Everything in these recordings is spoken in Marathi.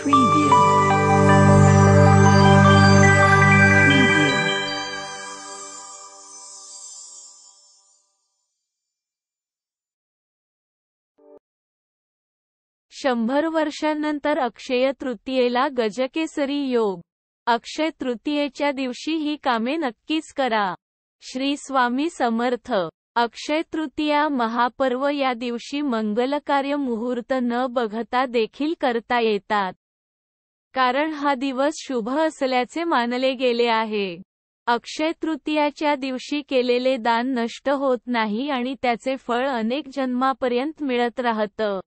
Preview. Preview. 100 वर्षांनंतर अक्षय तृतीयेला गजकेसरी योग. अक्षय तृतीयेच्या दिवशी ही कामे नक्कीच करा. श्री स्वामी समर्थ. अक्षय तृतीया महापर्व या दिवशी मंगलकार्य मुहूर्त न बघता देखील करता येतात. कारण हा दिवस शुभ असल्याचे मानले गेले आहे. अक्षय तृतीयाच्या दिवशी केलेले दान नष्ट होत नाही आणि त्याचे फळ अनेक जन्मापर्यंत मिळत राहतं.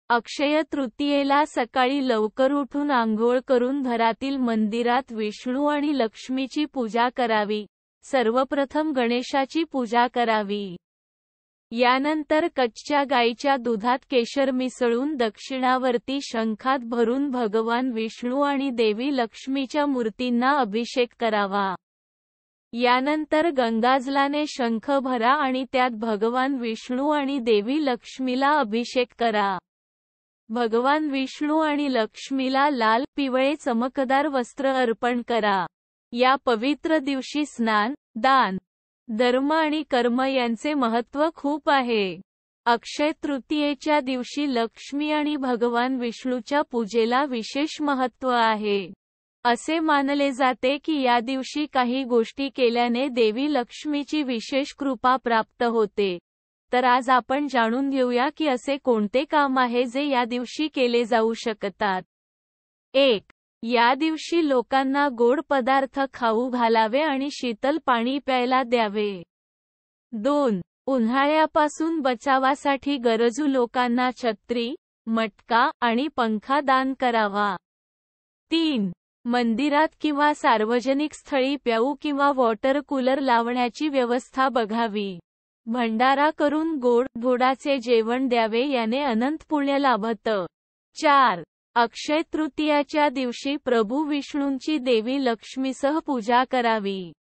अक्षय तृतीयेला सकाळी लवकर उठून आंघोळ करून घरातील मंदिरात विष्णू आणि लक्ष्मीची पूजा करावी. सर्वप्रथम गणेशाची पूजा करावी. यानंतर कच्च्या गाईच्या दुधात केशर मिसळून दक्षिणावर्ती शंखात भरून भगवान विष्णू आणि देवी लक्ष्मीच्या मूर्तींना अभिषेक करावा. यानंतर गंगाजलाने शंख भरा आणि त्यात भगवान विष्णू आणि देवी लक्ष्मीला अभिषेक करा. भगवान विष्णू आणि लक्ष्मीला लाल पिवळे चमकदार वस्त्र अर्पण करा. या पवित्र दिवशी स्नान, दान, धर्म आणि कर्म यांचे महत्त्व खूप आहे. अक्षय तृतीयेच्या दिवशी लक्ष्मी आणि भगवान विष्णूच्या पूजेला विशेष महत्त्व आहे. असे मानले जाते की या दिवशी काही गोष्टी केल्याने देवी लक्ष्मीची विशेष कृपा प्राप्त होते. तर आज आपण जाणून घेऊया की असे कोणते काम आहे जे या दिवशी केले जाऊ शकतात. 1. या दिवशी लोकांना गोड पदार्थ खाऊ घालावे आणि शीतल पाणी प्यायला द्यावे. 2. उन्हाळ्यापासून बचावासाठी गरजू लोकांना छत्री, मटका आणि पंखा दान करावा. 3. मंदिरात किंवा सार्वजनिक स्थळी प्याऊ किंवा वॉटर कूलर लावण्याची व्यवस्था बघावी. भंडारा करून गोडाचे जेवण द्यावे, याने अनंत पुण्य लाभतं. 4. अक्षय तृतीयाच्या दिवशी प्रभू विष्णूंची देवी लक्ष्मीसह पूजा करावी.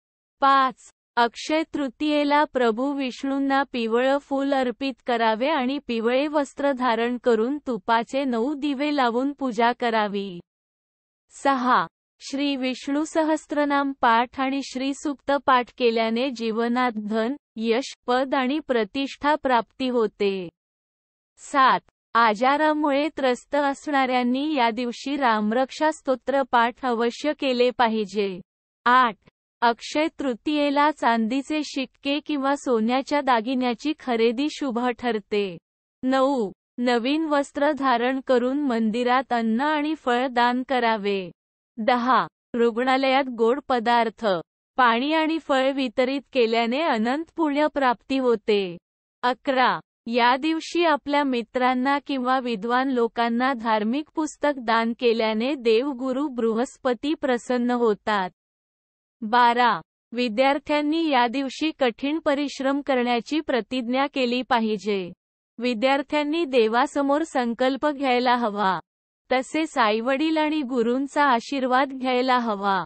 5. अक्षय तृतीयेला प्रभू विष्णूंना पिवळं फूल अर्पित करावे आणि पिवळे वस्त्र धारण करून तुपाचे 9 दिवे लावून पूजा करावी. 6. श्री विष्णू सहस्त्रनाम पाठ आणि श्री सूक्त पाठ केल्याने जीवनात धन, यश, पद आणि प्रतिष्ठा प्राप्ती होते. 7. आजारामुळे त्रस्त असणाऱ्यांनी या दिवशी रामरक्षा स्तोत्र पाठ अवश्य केले पाहिजे. 8. अक्षय तृतीयेला चांदीचे शिक्के किंवा सोन्याच्या दागिन्याची खरेदी शुभ ठरते. 9. नवीन वस्त्र धारण करून मंदिरात अन्न आणि फळ दान करावे. 10. रुग्णालयात गोड पदार्थ, पाणी आणि फळ वितरित केल्याने अनंत पुण्य प्राप्ती होते. 11. या दिवशी आपल्या मित्रांना किंवा विद्वान लोकांना धार्मिक पुस्तक दान केल्याने देवगुरु बृहस्पती प्रसन्न होतात. 12. विद्यार्थ्यांनी या दिवशी कठीण परिश्रम करण्याची प्रतिज्ञा केली पाहिजे. विद्यार्थ्यांनी देवासमोर संकल्प घ्यायला हवा. तसेच आईवडील आणि गुरूंचा आशीर्वाद घ्यायला हवा.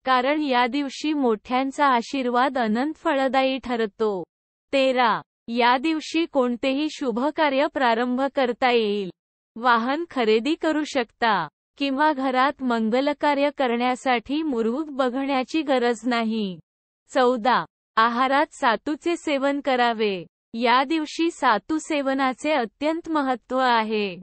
कारण या दिवशी मोठ्यांचा आशीर्वाद अनंत फळदायी ठरतो. 13. या दिवशी कोणतेही शुभ कार्य प्रारंभ करता येईल. वाहन खरेदी करू शकता. किंवा घरात मंगलकार्य करण्यासाठी मुहूर्त बघण्याची गरज नाही. 14. आहारात सातूचे सेवन करावे. या दिवशी सातू सेवनाचे अत्यंत महत्त्व आहे.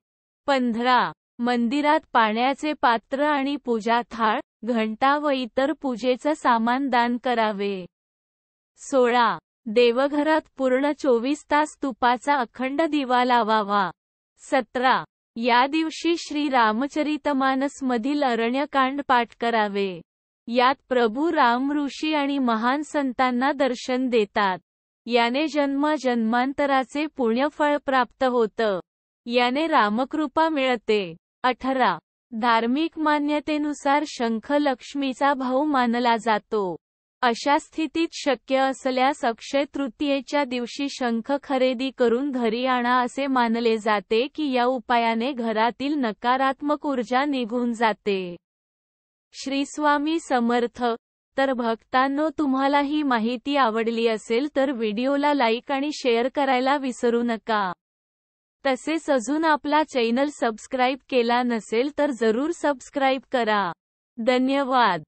15. मंदिरात पाण्याचे पात्र आणि पूजा थाळ, घंटा व इतर पूजेचं सामान दान करावे. 16. देवघरात पूर्ण 24 तास तुपाचा अखंड दिवा लावावा. 17. या दिवशी श्री रामचरितमानस मधील अरण्यकांड पाठ करावे. यात प्रभू राम ऋषी आणि महान संतांना दर्शन देतात. याने जन्मांतराचे पुण्यफळ प्राप्त होतं. याने रामकृपा मिळते. 18. धार्मिक मान्यतेनुसार शंख लक्ष्मीचा भाऊ मानला जातो. अशा स्थितीत शक्य असल्यास अक्षय तृतीयेच्या दिवशी शंख खरेदी करून घरी आणा असे मानले जाते की या उपायाने घरातील नकारात्मक ऊर्जा निघून जाते. श्री स्वामी समर्थ. तर भक्तांनो, तुम्हाला ही माहिती आवडली असेल तर व्हिडिओला लाईक आणि शेअर करायला विसरू नका. तसेच अजून आपला चॅनल सबस्क्राईब केला नसेल तर जरूर सबस्क्राईब करा. धन्यवाद.